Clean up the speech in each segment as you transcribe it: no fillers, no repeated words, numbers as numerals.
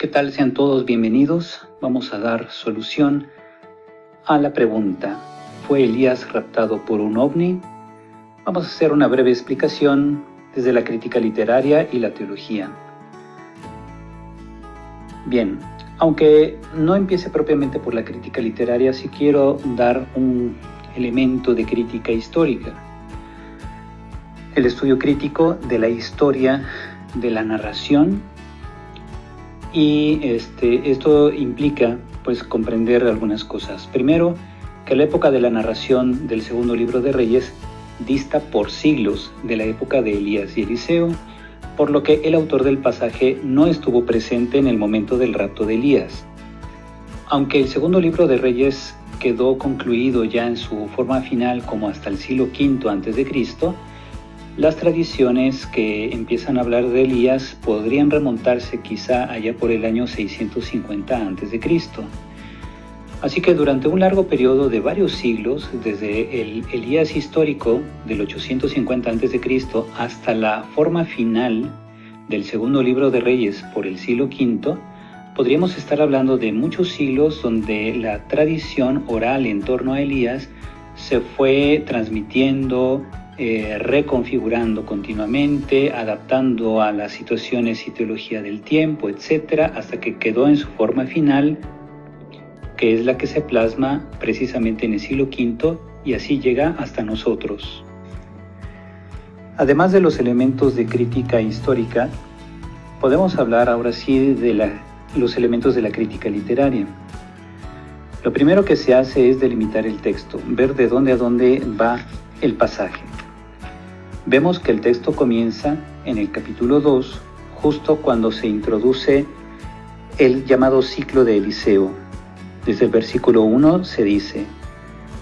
¿Qué tal? Sean todos bienvenidos. Vamos a dar solución a la pregunta: ¿fue Elías raptado por un ovni? Vamos a hacer una breve explicación desde la crítica literaria y la teología. Bien, aunque no empiece propiamente por la crítica literaria, sí quiero dar un elemento de crítica histórica. El estudio crítico de la historia de la narración, y esto implica comprender algunas cosas. Primero, que la época de la narración del segundo libro de Reyes dista por siglos de la época de Elías y Eliseo, por lo que el autor del pasaje no estuvo presente en el momento del rapto de Elías. Aunque el segundo libro de Reyes quedó concluido ya en su forma final como hasta el siglo V a.C., las tradiciones que empiezan a hablar de Elías podrían remontarse quizá allá por el año 650 a.C. Así que durante un largo periodo de varios siglos, desde el Elías histórico del 850 a.C. hasta la forma final del segundo libro de Reyes por el siglo V, podríamos estar hablando de muchos siglos donde la tradición oral en torno a Elías se fue transmitiendo, reconfigurando continuamente, adaptando a las situaciones y teología del tiempo, etc., hasta que quedó en su forma final, que es la que se plasma precisamente en el siglo V, y así llega hasta nosotros. Además de los elementos de crítica histórica, podemos hablar ahora sí de los elementos de la crítica literaria. Lo primero que se hace es delimitar el texto, ver de dónde a dónde va el pasaje. Vemos que el texto comienza en el capítulo 2, justo cuando se introduce el llamado ciclo de Eliseo. Desde el versículo 1 se dice: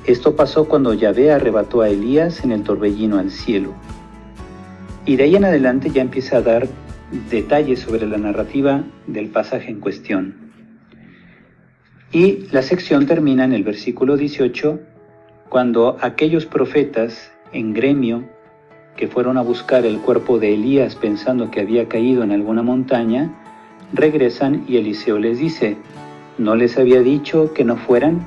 esto pasó cuando Yahvé arrebató a Elías en el torbellino al cielo. Y de ahí en adelante ya empieza a dar detalles sobre la narrativa del pasaje en cuestión. Y la sección termina en el versículo 18, cuando aquellos profetas en gremio que fueron a buscar el cuerpo de Elías pensando que había caído en alguna montaña, regresan y Eliseo les dice: ¿no les había dicho que no fueran?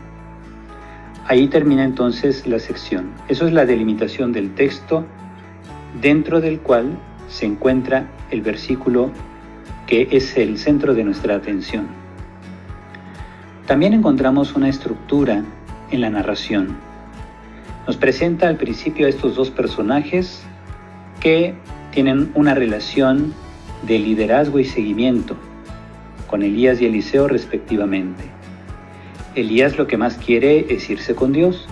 Ahí termina entonces la sección. Eso es la delimitación del texto, dentro del cual se encuentra el versículo que es el centro de nuestra atención. También encontramos una estructura en la narración. Nos presenta al principio a estos dos personajes que tienen una relación de liderazgo y seguimiento con Elías y Eliseo respectivamente. Elías lo que más quiere es irse con Dios,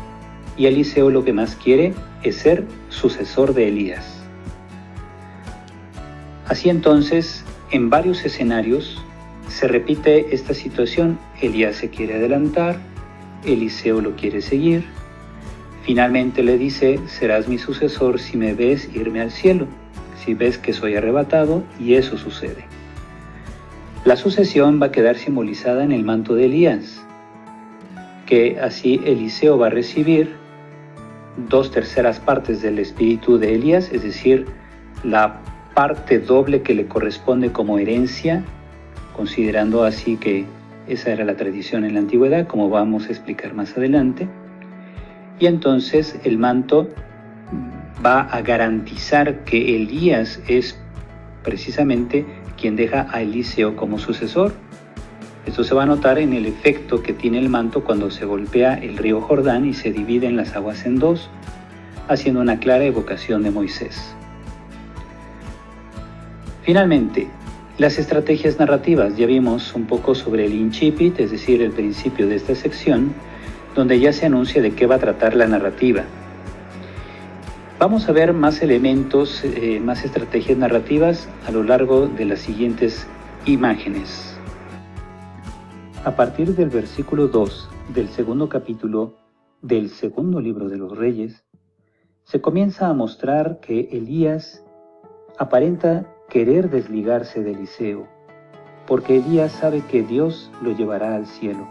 y Eliseo lo que más quiere es ser sucesor de Elías. Así entonces, en varios escenarios se repite esta situación. Elías se quiere adelantar, Eliseo lo quiere seguir. Finalmente le dice: serás mi sucesor si me ves irme al cielo, si ves que soy arrebatado, y eso sucede. La sucesión va a quedar simbolizada en el manto de Elías, que así Eliseo va a recibir 2/3 partes del espíritu de Elías, es decir, la parte doble que le corresponde como herencia, considerando así que esa era la tradición en la antigüedad, como vamos a explicar más adelante. Y entonces el manto va a garantizar que Elías es precisamente quien deja a Eliseo como sucesor. Esto se va a notar en el efecto que tiene el manto cuando se golpea el río Jordán y se dividen las aguas en dos, haciendo una clara evocación de Moisés. Finalmente, las estrategias narrativas. Ya vimos un poco sobre el incipit, es decir, el principio de esta sección, donde ya se anuncia de qué va a tratar la narrativa. Vamos a ver más elementos, más estrategias narrativas a lo largo de las siguientes imágenes. A partir del versículo 2 del segundo capítulo del segundo libro de los Reyes, se comienza a mostrar que Elías aparenta querer desligarse de Eliseo, porque Elías sabe que Dios lo llevará al cielo.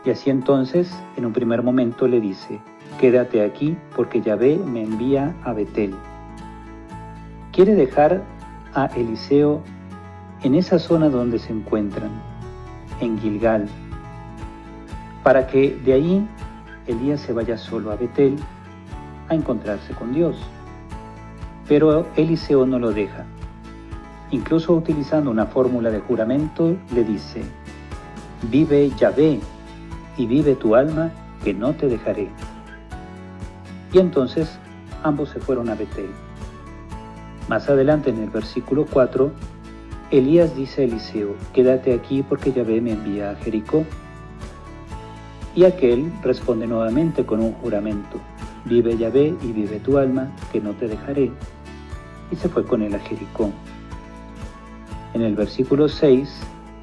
Y así entonces, en un primer momento le dice: quédate aquí porque Yahvé me envía a Betel. Quiere dejar a Eliseo en esa zona donde se encuentran, en Gilgal, para que de ahí Elías se vaya solo a Betel a encontrarse con Dios. Pero Eliseo no lo deja. Incluso utilizando una fórmula de juramento, le dice: vive Yahvé y vive tu alma, que no te dejaré. Y entonces ambos se fueron a Betel. Más adelante, en el versículo 4, Elías dice a Eliseo: quédate aquí porque Yahvé me envía a Jericó. Y aquel responde nuevamente con un juramento: vive Yahvé y vive tu alma, que no te dejaré. Y se fue con él a Jericó. En el versículo 6,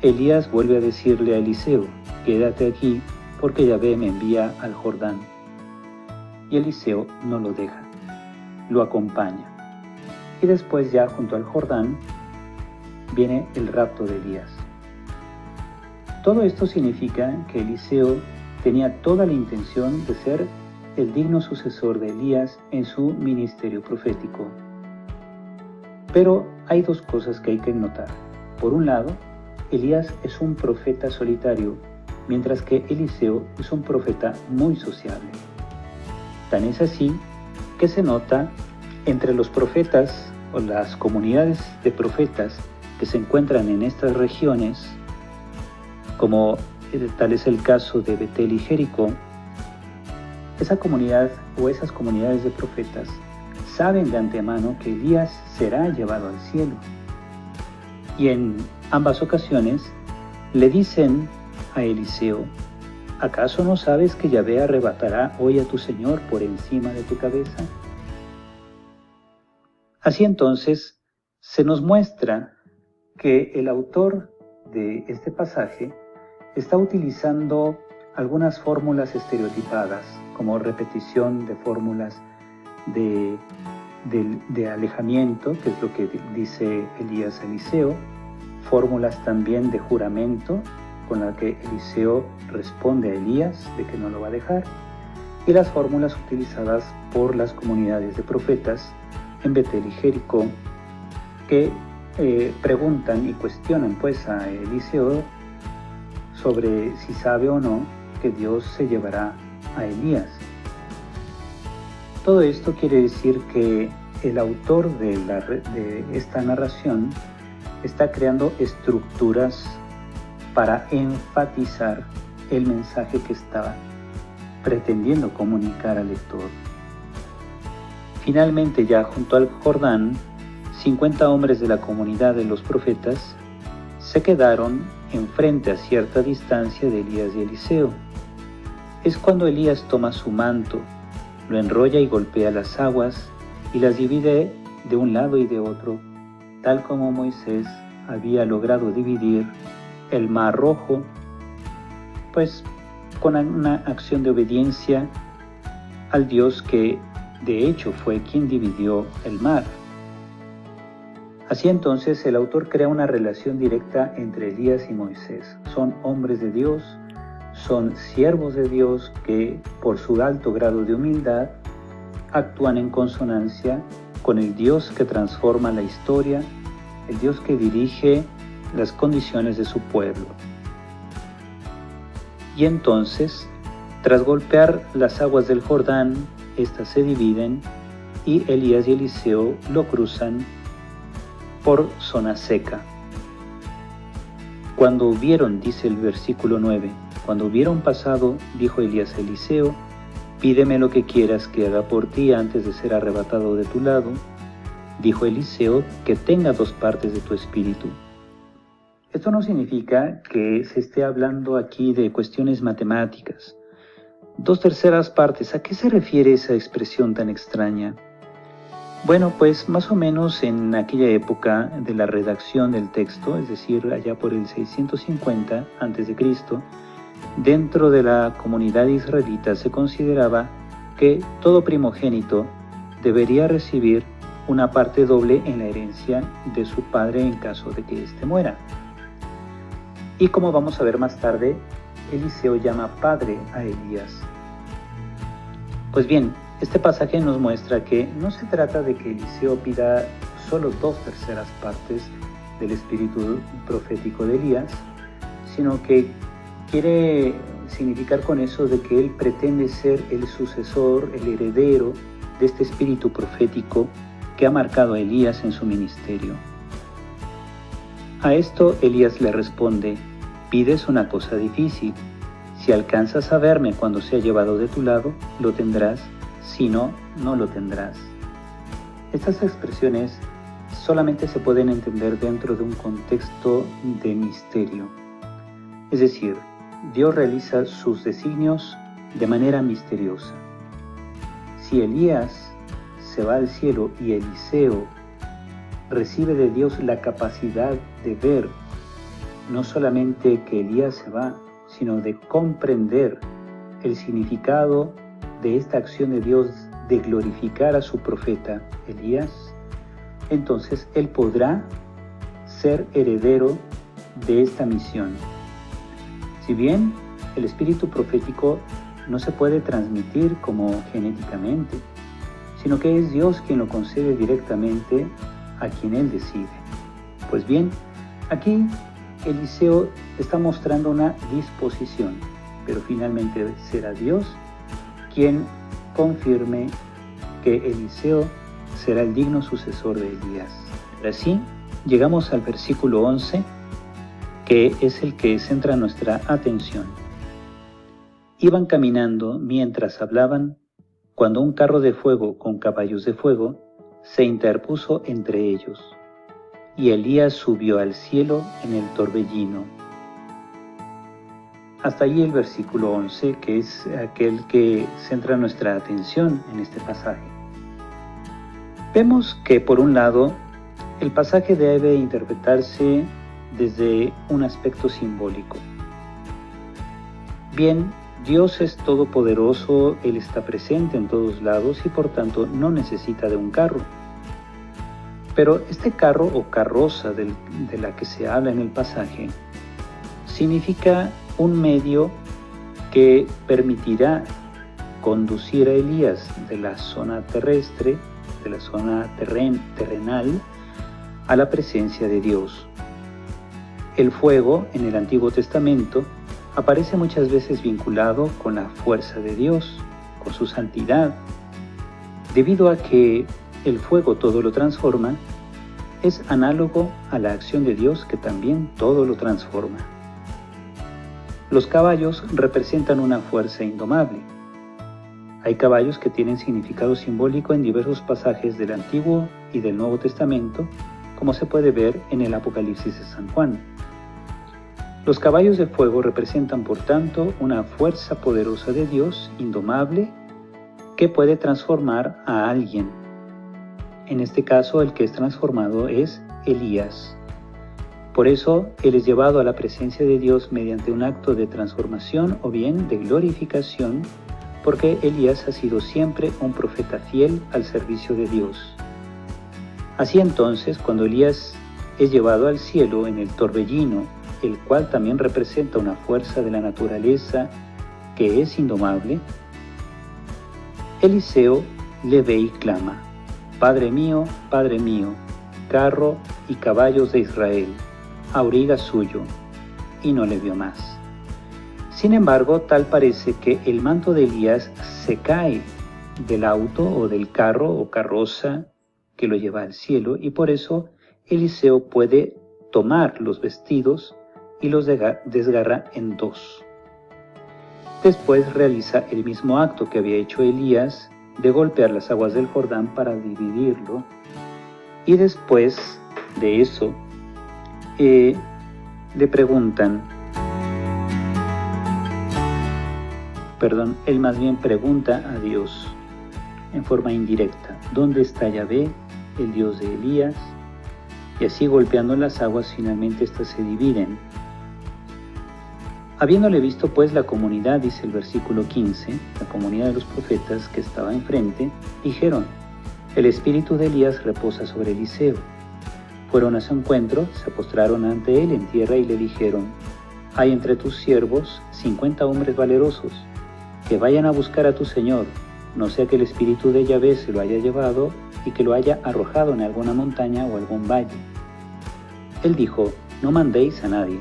Elías vuelve a decirle a Eliseo: quédate aquí porque Yahvé me envía al Jordán. Y Eliseo no lo deja, lo acompaña. Y después, ya junto al Jordán, viene el rapto de Elías. Todo esto significa que Eliseo tenía toda la intención de ser el digno sucesor de Elías en su ministerio profético. Pero hay dos cosas que hay que notar. Por un lado, Elías es un profeta solitario, mientras que Eliseo es un profeta muy sociable. Tan es así que se nota entre los profetas o las comunidades de profetas que se encuentran en estas regiones, como tal es el caso de Betel y Jericó. Esa comunidad o esas comunidades de profetas saben de antemano que Elías será llevado al cielo. Y en ambas ocasiones le dicen a Eliseo: ¿acaso no sabes que Yahvé arrebatará hoy a tu Señor por encima de tu cabeza? Así entonces se nos muestra que el autor de este pasaje está utilizando algunas fórmulas estereotipadas, como repetición de fórmulas de alejamiento, que es lo que dice Elías a Eliseo, fórmulas también de juramento, con la que Eliseo responde a Elías de que no lo va a dejar, y las fórmulas utilizadas por las comunidades de profetas en Betel y Jericó, que preguntan y cuestionan pues a Eliseo sobre si sabe o no que Dios se llevará a Elías. Todo esto quiere decir que el autor de esta narración está creando estructuras para enfatizar el mensaje que está pretendiendo comunicar al lector. Finalmente, ya junto al Jordán, 50 hombres de la comunidad de los profetas se quedaron enfrente a cierta distancia de Elías y Eliseo. Es cuando Elías toma su manto, lo enrolla y golpea las aguas y las divide de un lado y de otro, tal como Moisés había logrado dividir el Mar Rojo, pues con una acción de obediencia al Dios que de hecho fue quien dividió el mar. Así entonces el autor crea una relación directa entre Elías y Moisés. Son hombres de Dios, son siervos de Dios que por su alto grado de humildad actúan en consonancia con el Dios que transforma la historia, el Dios que dirige las condiciones de su pueblo. Y entonces, tras golpear las aguas del Jordán, éstas se dividen y Elías y Eliseo lo cruzan por zona seca. Cuando hubieron, dice el versículo 9, cuando hubieron pasado, dijo Elías a Eliseo: pídeme lo que quieras que haga por ti antes de ser arrebatado de tu lado. Dijo Eliseo: que tenga 2 partes de tu espíritu. Esto no significa que se esté hablando aquí de cuestiones matemáticas. 2/3 partes, ¿a qué se refiere esa expresión tan extraña? Bueno, pues más o menos en aquella época de la redacción del texto, es decir, allá por el 650 a.C., dentro de la comunidad israelita se consideraba que todo primogénito debería recibir una parte doble en la herencia de su padre en caso de que éste muera. Y como vamos a ver más tarde, Eliseo llama padre a Elías. Pues bien, este pasaje nos muestra que no se trata de que Eliseo pida solo 2/3 partes del espíritu profético de Elías, sino que quiere significar con eso de que él pretende ser el sucesor, el heredero de este espíritu profético que ha marcado a Elías en su ministerio. A esto Elías le responde: pides una cosa difícil. Si alcanzas a verme cuando sea llevado de tu lado, lo tendrás; si no, no lo tendrás. Estas expresiones solamente se pueden entender dentro de un contexto de misterio. Es decir, Dios realiza sus designios de manera misteriosa. Si Elías se va al cielo y Eliseo recibe de Dios la capacidad de ver no solamente que Elías se va, sino de comprender el significado de esta acción de Dios de glorificar a su profeta Elías, entonces él podrá ser heredero de esta misión. Si bien el espíritu profético no se puede transmitir como genéticamente, sino que es Dios quien lo concede directamente a quien él decide. Pues bien, aquí Eliseo está mostrando una disposición, pero finalmente será Dios quien confirme que Eliseo será el digno sucesor de Elías. Así, llegamos al versículo 11, que es el que centra nuestra atención. Iban caminando mientras hablaban, cuando un carro de fuego con caballos de fuego se interpuso entre ellos, y Elías subió al cielo en el torbellino. Hasta allí el versículo 11, que es aquel que centra nuestra atención en este pasaje. Vemos que, por un lado, el pasaje debe interpretarse desde un aspecto simbólico. Bien, Dios es todopoderoso, Él está presente en todos lados y por tanto no necesita de un carro. Pero este carro o carroza de la que se habla en el pasaje significa un medio que permitirá conducir a Elías de la zona terrestre, de la zona terrenal, a la presencia de Dios. El fuego en el Antiguo Testamento aparece muchas veces vinculado con la fuerza de Dios, con su santidad. Debido a que el fuego todo lo transforma, es análogo a la acción de Dios que también todo lo transforma. Los caballos representan una fuerza indomable. Hay caballos que tienen significado simbólico en diversos pasajes del Antiguo y del Nuevo Testamento, como se puede ver en el Apocalipsis de San Juan. Los caballos de fuego representan, por tanto, una fuerza poderosa de Dios, indomable, que puede transformar a alguien. En este caso, el que es transformado es Elías. Por eso, él es llevado a la presencia de Dios mediante un acto de transformación o bien de glorificación, porque Elías ha sido siempre un profeta fiel al servicio de Dios. Así entonces, cuando Elías es llevado al cielo en el torbellino, el cual también representa una fuerza de la naturaleza que es indomable, Eliseo le ve y clama: Padre mío, carro y caballos de Israel, auriga suyo, y no le vio más. Sin embargo, tal parece que el manto de Elías se cae del auto o del carro o carroza que lo lleva al cielo, y por eso Eliseo puede tomar los vestidos y los desgarra en dos. Después realiza el mismo acto que había hecho Elías de golpear las aguas del Jordán para dividirlo, y después de eso le preguntan, él más bien pregunta a Dios en forma indirecta: ¿dónde está Yahvé, el Dios de Elías? Y así, golpeando las aguas, finalmente éstas se dividen. Habiéndole visto pues la comunidad, dice el versículo 15, la comunidad de los profetas que estaba enfrente, dijeron: el espíritu de Elías reposa sobre Eliseo. Fueron a su encuentro, se postraron ante él en tierra y le dijeron: hay entre tus siervos 50 hombres valerosos, que vayan a buscar a tu señor, no sea que el espíritu de Yahvé se lo haya llevado y que lo haya arrojado en alguna montaña o algún valle. Él dijo: no mandéis a nadie.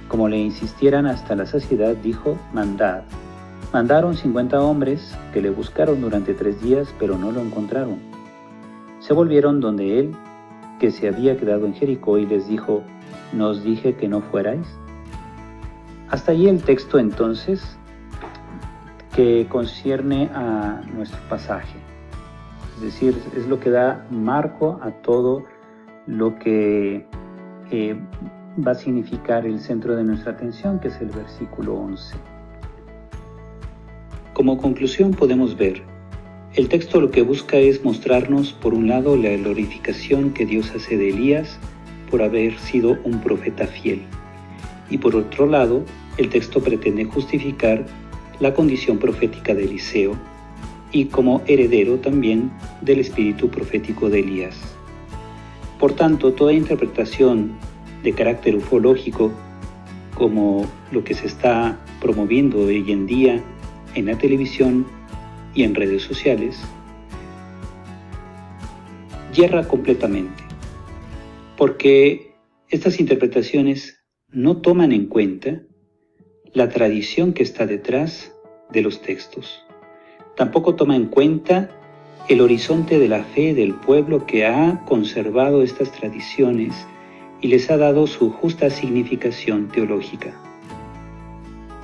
Como le insistieran hasta la saciedad, dijo: mandad. Mandaron 50 hombres que le buscaron durante 3 días, pero no lo encontraron. Se volvieron donde él, que se había quedado en Jericó, y les dijo: ¿no os dije que no fuerais? Hasta allí el texto entonces que concierne a nuestro pasaje. Es decir, es lo que da marco a todo lo que va a significar el centro de nuestra atención, que es el versículo 11. Como conclusión podemos ver, el texto lo que busca es mostrarnos, por un lado, la glorificación que Dios hace de Elías por haber sido un profeta fiel. Y por otro lado, el texto pretende justificar la condición profética de Eliseo y como heredero también del espíritu profético de Elías. Por tanto, toda interpretación de carácter ufológico, como lo que se está promoviendo hoy en día en la televisión y en redes sociales, yerra completamente, porque estas interpretaciones no toman en cuenta la tradición que está detrás de los textos. Tampoco toma en cuenta el horizonte de la fe del pueblo que ha conservado estas tradiciones y les ha dado su justa significación teológica.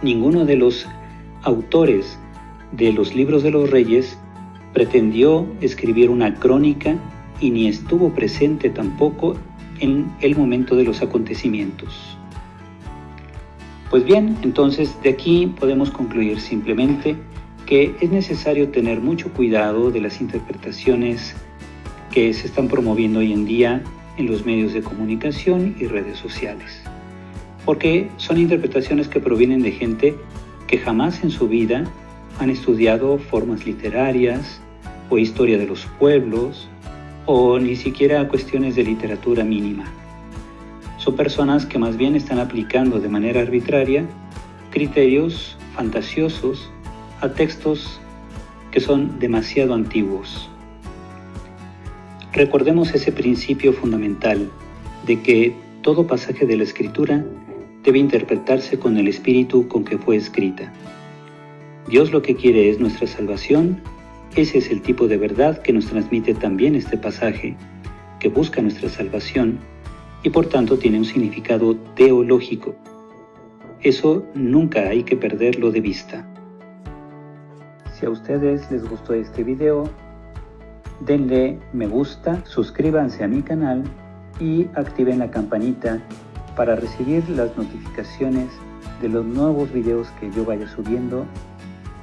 Ninguno de los autores de los libros de los reyes pretendió escribir una crónica y ni estuvo presente tampoco en el momento de los acontecimientos. Pues bien, entonces de aquí podemos concluir simplemente que es necesario tener mucho cuidado de las interpretaciones que se están promoviendo hoy en día en los medios de comunicación y redes sociales, porque son interpretaciones que provienen de gente que jamás en su vida han estudiado formas literarias o historia de los pueblos o ni siquiera cuestiones de literatura mínima. Son personas que más bien están aplicando de manera arbitraria criterios fantasiosos a textos que son demasiado antiguos. Recordemos ese principio fundamental de que todo pasaje de la Escritura debe interpretarse con el espíritu con que fue escrita. Dios lo que quiere es nuestra salvación. Ese es el tipo de verdad que nos transmite también este pasaje, que busca nuestra salvación y por tanto tiene un significado teológico. Eso nunca hay que perderlo de vista. Si a ustedes les gustó este video, denle me gusta, suscríbanse a mi canal y activen la campanita para recibir las notificaciones de los nuevos videos que yo vaya subiendo,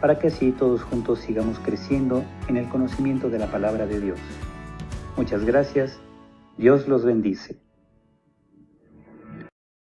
para que así todos juntos sigamos creciendo en el conocimiento de la palabra de Dios. Muchas gracias. Dios los bendice.